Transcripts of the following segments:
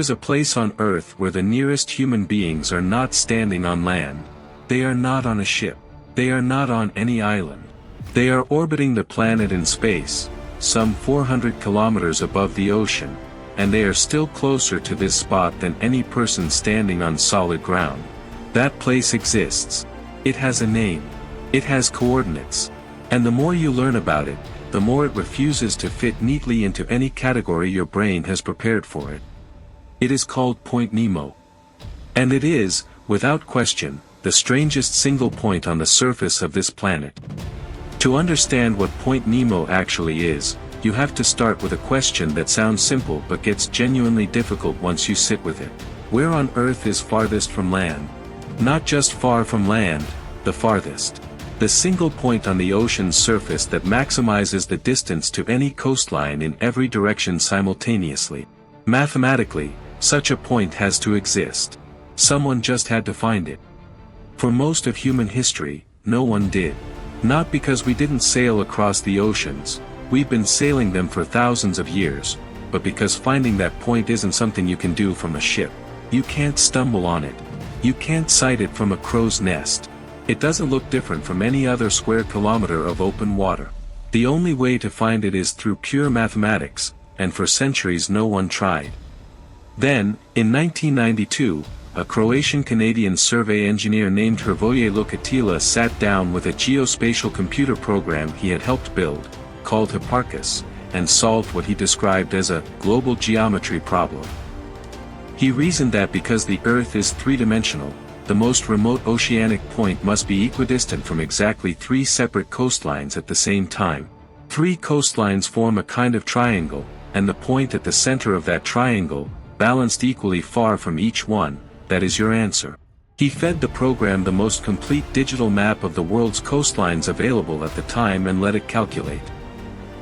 is a place on Earth where the nearest human beings are not standing on land. They are not on a ship. They are not on any island. They are orbiting the planet in space, some 400 kilometers above the ocean, and they are still closer to this spot than any person standing on solid ground. That place exists. It has a name. It has coordinates. And the more you learn about it, the more it refuses to fit neatly into any category your brain has prepared for it. It is called Point Nemo. And it is, without question, the strangest single point on the surface of this planet. To understand what Point Nemo actually is, you have to start with a question that sounds simple but gets genuinely difficult once you sit with it. Where on Earth is farthest from land? Not just far from land, the farthest. The single point on the ocean's surface that maximizes the distance to any coastline in every direction simultaneously. Mathematically, such a point has to exist. Someone just had to find it. For most of human history, no one did. Not because we didn't sail across the oceans, we've been sailing them for thousands of years, but because finding that point isn't something you can do from a ship. You can't stumble on it. You can't sight it from a crow's nest. It doesn't look different from any other square kilometer of open water. The only way to find it is through pure mathematics, and for centuries no one tried. Then, in 1992, a Croatian-Canadian survey engineer named Hrvoje Lukatela sat down with a geospatial computer program he had helped build, called Hipparchus, and solved what he described as a global geometry problem. He reasoned that because the Earth is three-dimensional, the most remote oceanic point must be equidistant from exactly three separate coastlines at the same time. Three coastlines form a kind of triangle, and the point at the center of that triangle, balanced equally far from each one, that is your answer. He fed the program the most complete digital map of the world's coastlines available at the time and let it calculate.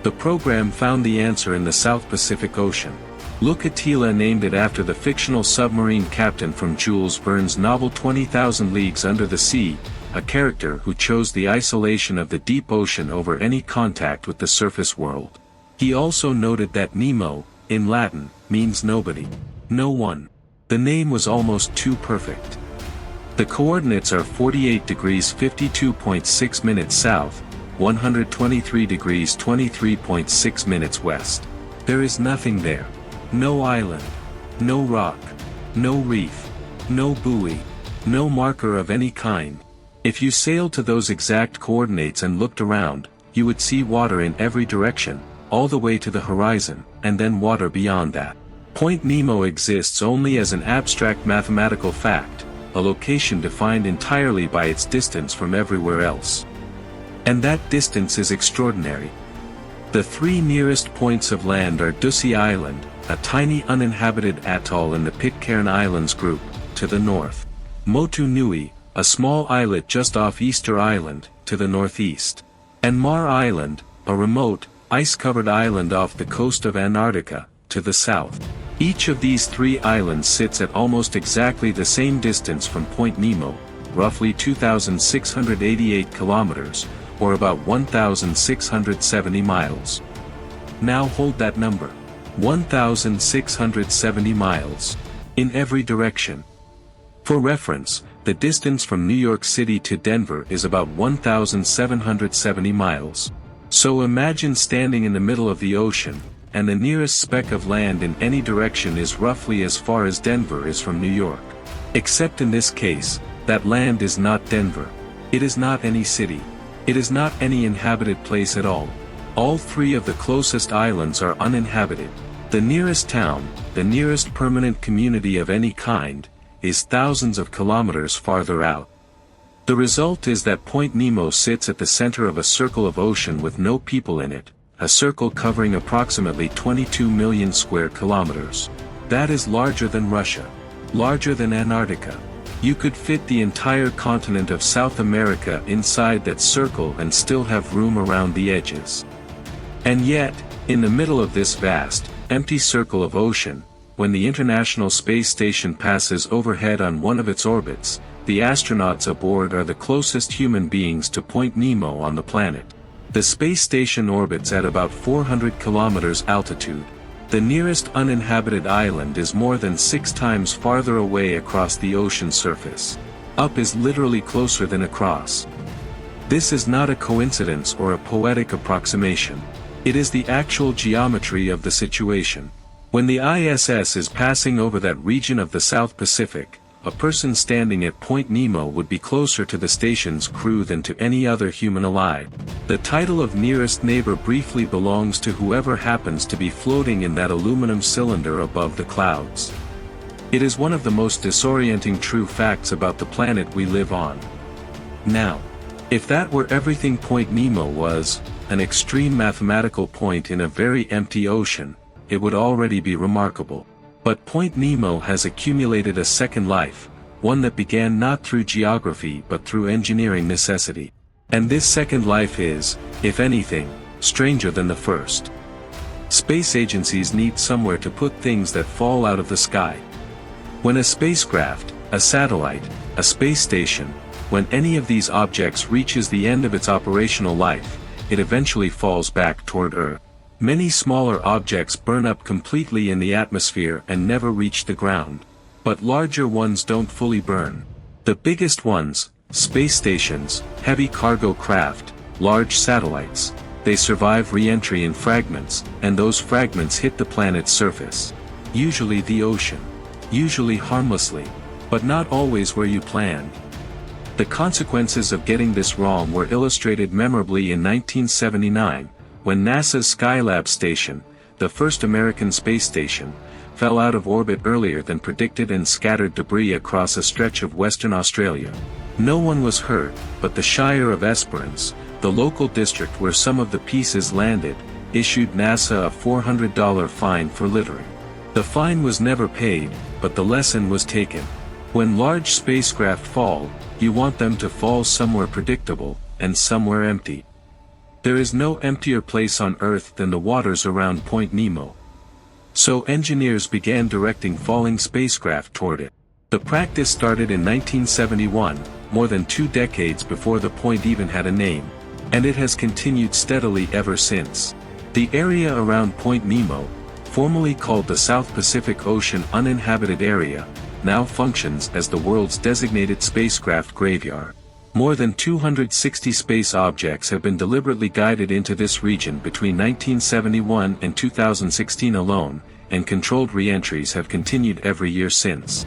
The program found the answer in the South Pacific Ocean. Lukatela named it after the fictional submarine captain from Jules Verne's novel 20,000 Leagues Under the Sea, a character who chose the isolation of the deep ocean over any contact with the surface world. He also noted that Nemo, in Latin, means nobody. No one. The name was almost too perfect. The coordinates are 48 degrees 52.6 minutes south, 123 degrees 23.6 minutes west. There is nothing there. No island. No rock. No reef. No buoy. No marker of any kind. If you sailed to those exact coordinates and looked around, you would see water in every direction, all the way to the horizon, and then water beyond that. Point Nemo exists only as an abstract mathematical fact, a location defined entirely by its distance from everywhere else. And that distance is extraordinary. The three nearest points of land are Ducie Island, a tiny uninhabited atoll in the Pitcairn Islands group, to the north. Motu Nui, a small islet just off Easter Island, to the northeast. And Mar Island, a remote, ice-covered island off the coast of Antarctica, to the south. Each of these three islands sits at almost exactly the same distance from Point Nemo, roughly 2,688 kilometers, or about 1,670 miles. Now hold that number. 1,670 miles. In every direction. For reference, the distance from New York City to Denver is about 1,770 miles. So imagine standing in the middle of the ocean, and the nearest speck of land in any direction is roughly as far as Denver is from New York. Except in this case, that land is not Denver. It is not any city. It is not any inhabited place at all. All three of the closest islands are uninhabited. The nearest town, the nearest permanent community of any kind, is thousands of kilometers farther out. The result is that Point Nemo sits at the center of a circle of ocean with no people in it, a circle covering approximately 22 million square kilometers. That is larger than Russia. Larger than Antarctica. You could fit the entire continent of South America inside that circle and still have room around the edges. And yet, in the middle of this vast, empty circle of ocean, when the International Space Station passes overhead on one of its orbits, the astronauts aboard are the closest human beings to Point Nemo on the planet. The space station orbits at about 400 kilometers altitude. The nearest uninhabited island is more than 6 times farther away across the ocean surface. Up is literally closer than across. This is not a coincidence or a poetic approximation. It is the actual geometry of the situation. When the ISS is passing over that region of the South Pacific, a person standing at Point Nemo would be closer to the station's crew than to any other human alive. The title of nearest neighbor briefly belongs to whoever happens to be floating in that aluminum cylinder above the clouds. It is one of the most disorienting true facts about the planet we live on. Now, if that were everything Point Nemo was, an extreme mathematical point in a very empty ocean, it would already be remarkable. But Point Nemo has accumulated a second life, one that began not through geography but through engineering necessity. And this second life is, if anything, stranger than the first. Space agencies need somewhere to put things that fall out of the sky. When a spacecraft, a satellite, a space station, when any of these objects reaches the end of its operational life, it eventually falls back toward Earth. Many smaller objects burn up completely in the atmosphere and never reach the ground. But larger ones don't fully burn. The biggest ones, space stations, heavy cargo craft, large satellites, they survive re-entry in fragments, and those fragments hit the planet's surface. Usually the ocean. Usually harmlessly. But not always where you planned. The consequences of getting this wrong were illustrated memorably in 1979, when NASA's Skylab station, the first American space station, fell out of orbit earlier than predicted and scattered debris across a stretch of Western Australia. No one was hurt, but the Shire of Esperance, the local district where some of the pieces landed, issued NASA a $400 fine for littering. The fine was never paid, but the lesson was taken. When large spacecraft fall, you want them to fall somewhere predictable, and somewhere empty. There is no emptier place on Earth than the waters around Point Nemo. So engineers began directing falling spacecraft toward it. The practice started in 1971, more than 2 decades before the point even had a name, and it has continued steadily ever since. The area around Point Nemo, formerly called the South Pacific Ocean Uninhabited Area, now functions as the world's designated spacecraft graveyard. More than 260 space objects have been deliberately guided into this region between 1971 and 2016 alone, and controlled re-entries have continued every year since.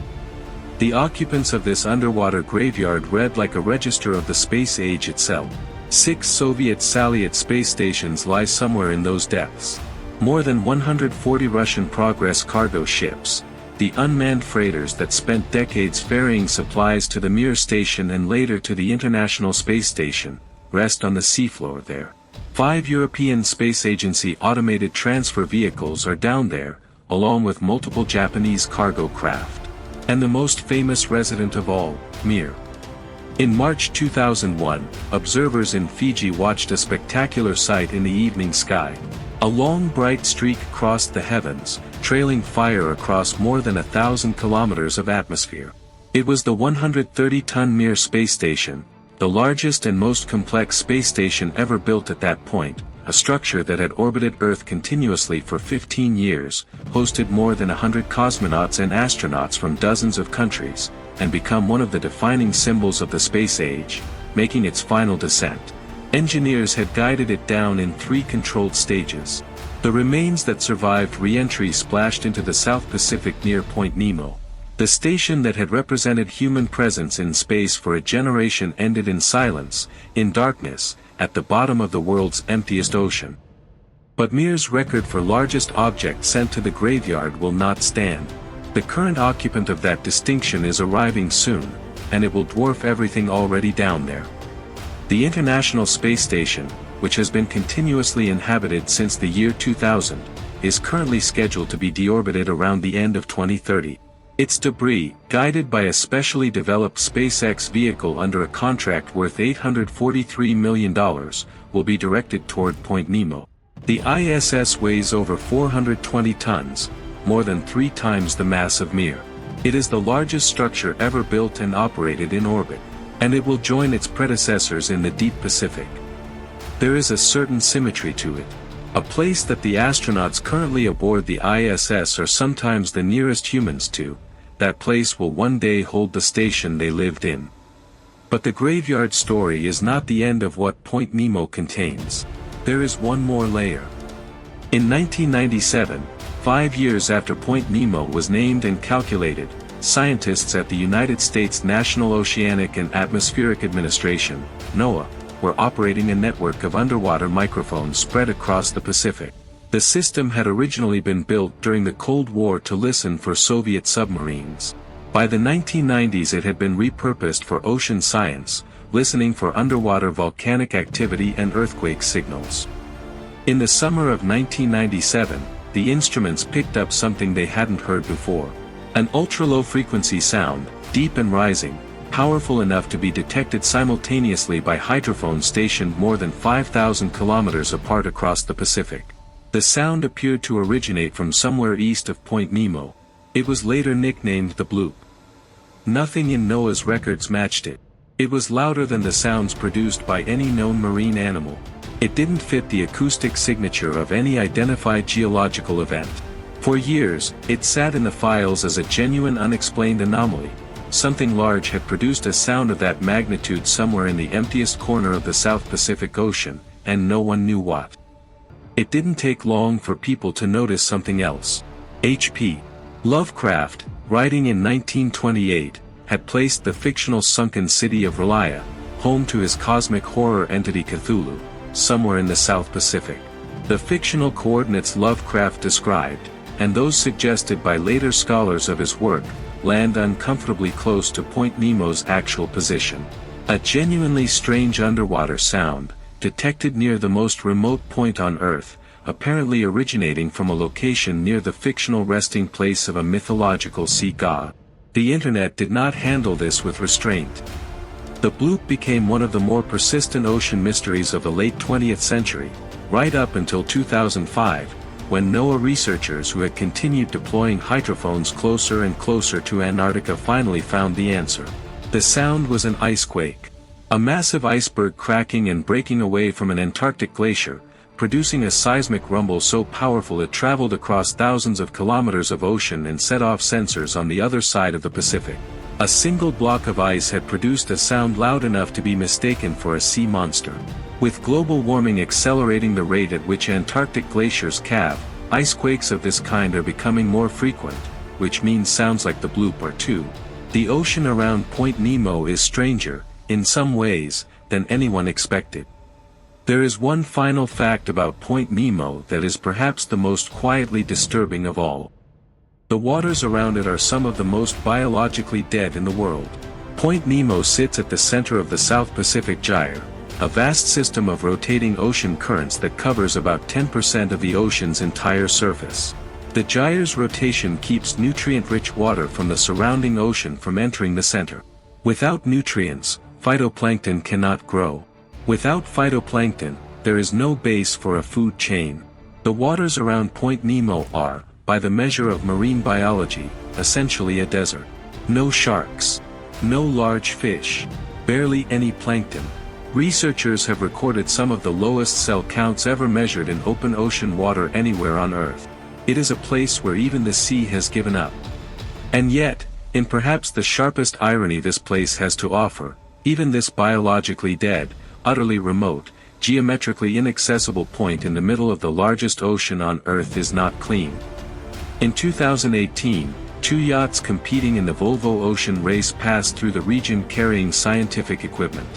The occupants of this underwater graveyard read like a register of the space age itself. 6 Soviet Salyut space stations lie somewhere in those depths. More than 140 Russian Progress cargo ships, the unmanned freighters that spent decades ferrying supplies to the Mir station and later to the International Space Station, rest on the seafloor there. 5 European Space Agency automated transfer vehicles are down there, along with multiple Japanese cargo craft. And the most famous resident of all, Mir. In March 2001, observers in Fiji watched a spectacular sight in the evening sky. A long bright streak crossed the heavens, trailing fire across more than 1,000 kilometers of atmosphere. It was the 130-ton Mir space station, the largest and most complex space station ever built at that point, a structure that had orbited Earth continuously for 15 years, hosted more than 100 cosmonauts and astronauts from dozens of countries, and become one of the defining symbols of the space age, making its final descent. Engineers had guided it down in 3 controlled stages. The remains that survived re-entry splashed into the South Pacific near Point Nemo. The station that had represented human presence in space for a generation ended in silence, in darkness, at the bottom of the world's emptiest ocean. But Mir's record for largest object sent to the graveyard will not stand. The current occupant of that distinction is arriving soon, and it will dwarf everything already down there. The International Space Station, which has been continuously inhabited since the year 2000, is currently scheduled to be deorbited around the end of 2030. Its debris, guided by a specially developed SpaceX vehicle under a contract worth $843 million, will be directed toward Point Nemo. The ISS weighs over 420 tons, more than 3 times the mass of Mir. It is the largest structure ever built and operated in orbit, and it will join its predecessors in the deep Pacific. There is a certain symmetry to it. A place that the astronauts currently aboard the ISS are sometimes the nearest humans to. That place will one day hold the station they lived in. But the graveyard story is not the end of what Point Nemo contains. There is one more layer. In 1997, 5 years after Point Nemo was named and calculated, scientists at the United States National Oceanic and Atmospheric Administration, NOAA, were operating a network of underwater microphones spread across the Pacific. The system had originally been built during the Cold War to listen for Soviet submarines. By the 1990s it had been repurposed for ocean science, listening for underwater volcanic activity and earthquake signals. In the summer of 1997, the instruments picked up something they hadn't heard before. An ultra-low frequency sound, deep and rising, powerful enough to be detected simultaneously by hydrophones stationed more than 5,000 kilometers apart across the Pacific. The sound appeared to originate from somewhere east of Point Nemo. It was later nicknamed the Bloop. Nothing in NOAA's records matched it. It was louder than the sounds produced by any known marine animal. It didn't fit the acoustic signature of any identified geological event. For years, it sat in the files as a genuine unexplained anomaly. Something large had produced a sound of that magnitude somewhere in the emptiest corner of the South Pacific Ocean, and no one knew what. It didn't take long for people to notice something else. H.P. Lovecraft, writing in 1928, had placed the fictional sunken city of Hrvoje, home to his cosmic horror entity Cthulhu, somewhere in the South Pacific. The fictional coordinates Lovecraft described, and those suggested by later scholars of his work, land uncomfortably close to Point Nemo's actual position. A genuinely strange underwater sound, detected near the most remote point on Earth, apparently originating from a location near the fictional resting place of a mythological sea god. The internet did not handle this with restraint. The Bloop became one of the more persistent ocean mysteries of the late 20th century, right up until 2005, when NOAA researchers who had continued deploying hydrophones closer and closer to Antarctica finally found the answer. The sound was an icequake. A massive iceberg cracking and breaking away from an Antarctic glacier, producing a seismic rumble so powerful it traveled across thousands of kilometers of ocean and set off sensors on the other side of the Pacific. A single block of ice had produced a sound loud enough to be mistaken for a sea monster. With global warming accelerating the rate at which Antarctic glaciers calve, icequakes of this kind are becoming more frequent, which means sounds like the Bloop are too. The ocean around Point Nemo is stranger, in some ways, than anyone expected. There is one final fact about Point Nemo that is perhaps the most quietly disturbing of all. The waters around it are some of the most biologically dead in the world. Point Nemo sits at the center of the South Pacific Gyre, a vast system of rotating ocean currents that covers about 10% of the ocean's entire surface. The gyre's rotation keeps nutrient-rich water from the surrounding ocean from entering the center. Without nutrients, phytoplankton cannot grow. Without phytoplankton, there is no base for a food chain. The waters around Point Nemo are, by the measure of marine biology, essentially a desert. No sharks. No large fish. Barely any plankton. Researchers have recorded some of the lowest cell counts ever measured in open ocean water anywhere on Earth. It is a place where even the sea has given up. And yet, in perhaps the sharpest irony this place has to offer, even this biologically dead, utterly remote, geometrically inaccessible point in the middle of the largest ocean on Earth is not clean. In 2018, 2 yachts competing in the Volvo Ocean Race passed through the region carrying scientific equipment.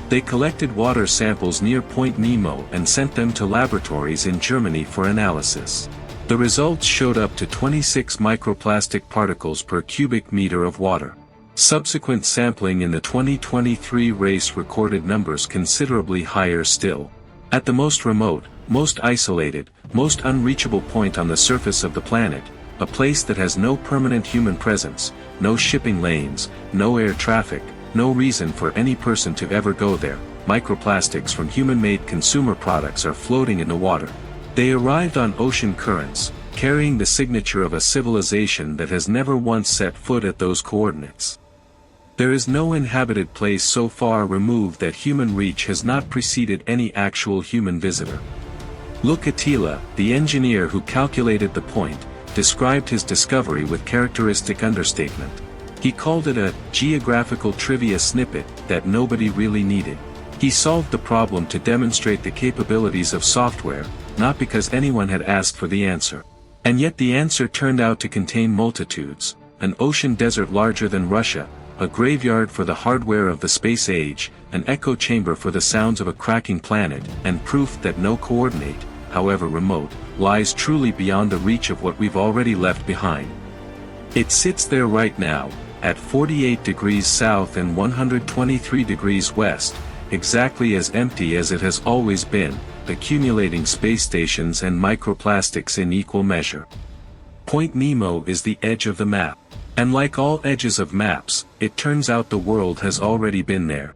They collected water samples near Point Nemo and sent them to laboratories in Germany for analysis. The results showed up to 26 microplastic particles per cubic meter of water. Subsequent sampling in the 2023 race recorded numbers considerably higher still. At the most remote, most isolated, most unreachable point on the surface of the planet, a place that has no permanent human presence, no shipping lanes, no air traffic, no reason for any person to ever go there, microplastics from human-made consumer products are floating in the water. They arrived on ocean currents, carrying the signature of a civilization that has never once set foot at those coordinates. There is no inhabited place so far removed that human reach has not preceded any actual human visitor. Lukatela, the engineer who calculated the point, described his discovery with characteristic understatement. He called it a geographical trivia snippet that nobody really needed. He solved the problem to demonstrate the capabilities of software, not because anyone had asked for the answer. And yet the answer turned out to contain multitudes, an ocean desert larger than Russia, a graveyard for the hardware of the space age, an echo chamber for the sounds of a cracking planet, and proof that no coordinate, however remote, lies truly beyond the reach of what we've already left behind. It sits there right now, at 48 degrees south and 123 degrees west, exactly as empty as it has always been, accumulating space stations and microplastics in equal measure. Point Nemo is the edge of the map. And like all edges of maps, it turns out the world has already been there.